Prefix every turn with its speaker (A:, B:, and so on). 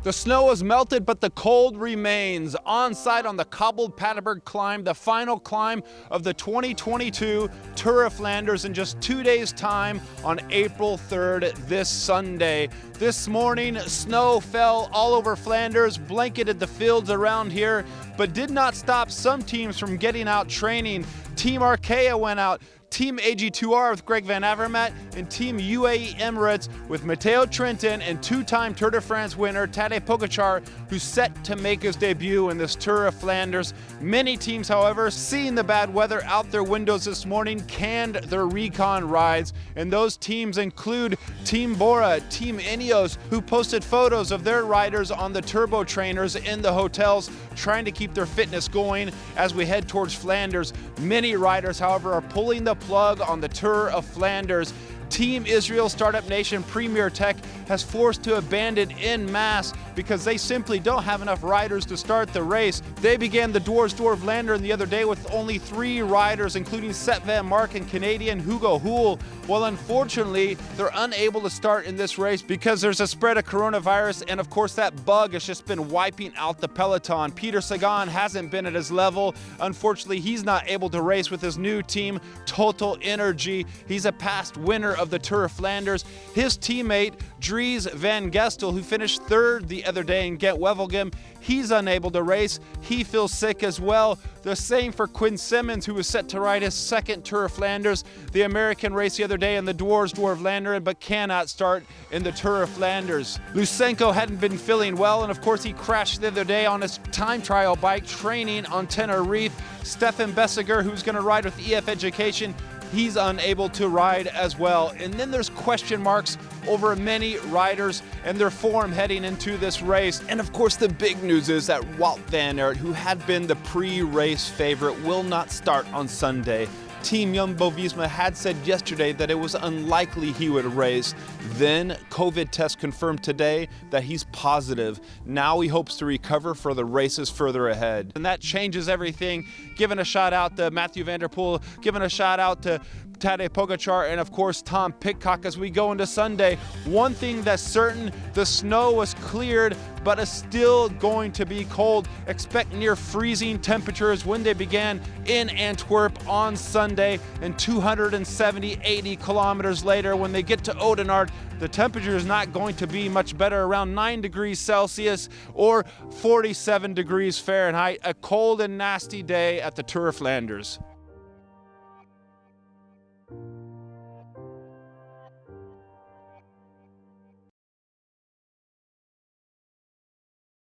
A: The snow has melted, but the cold remains. On site on the cobbled Paterberg climb, the final climb of the 2022 Tour of Flanders in just 2 days' time on April 3rd, this Sunday. This morning, snow fell all over Flanders, blanketed the fields around here, but did not stop some teams from getting out training. Team Arkea went out. Team AG2R with Greg Van Avermaet, and Team UAE Emirates with Matteo Trentin and two-time Tour de France winner Tadej Pogacar, who's set to make his debut in this Tour of Flanders. Many teams, however, seeing the bad weather out their windows this morning, canned their recon rides, and those teams include Team Bora, Team Ineos, who posted photos of their riders on the turbo trainers in the hotels, trying to keep their fitness going as we head towards Flanders. Many riders, however, are pulling the plug on the Tour of Flanders. Team Israel Startup Nation Premier Tech has forced to abandon en masse because they simply don't have enough riders to start the race. They began the Tour of Flanders the other day with only 3 riders, including Sepp Van Mark and Canadian Hugo Houle. Well, unfortunately, they're unable to start in this race because there's a spread of coronavirus, and of course that bug has just been wiping out the peloton. Peter Sagan hasn't been at his level. Unfortunately, he's not able to race with his new team, Total Energy. He's a past winner of the Tour of Flanders. His teammate, Dries Van Gestel, who finished 3rd the other day in Ghent-Wevelgem, he's unable to race. He feels sick as well. The same for Quinn Simmons, who was set to ride his 2nd Tour of Flanders. The American raced the other day in the Tour of Flanders, but cannot start in the Tour of Flanders. Lusenko hadn't been feeling well, and of course he crashed the other day on his time trial bike training on Tenerife. Stefan Bessiger, who's going to ride with EF Education, he's unable to ride as well. And then there's question marks over many riders and their form heading into this race. And of course the big news is that Wout van Aert, who had been the pre-race favorite, will not start on Sunday. Team Jumbo-Visma had said yesterday that it was unlikely he would race. Then COVID test confirmed today that he's positive. Now he hopes to recover for the races further ahead. And that changes everything. Giving a shout out to Matthew van der Poel, giving a shout out to Tadej Pogacar, and of course Tom Pidcock as we go into Sunday. One thing that's certain, the snow was cleared, but is still going to be cold. Expect near freezing temperatures when they began in Antwerp on Sunday, and 280 kilometers later when they get to Oudenaarde, the temperature is not going to be much better, around 9 degrees Celsius or 47 degrees Fahrenheit. A cold and nasty day at the Tour of Flanders.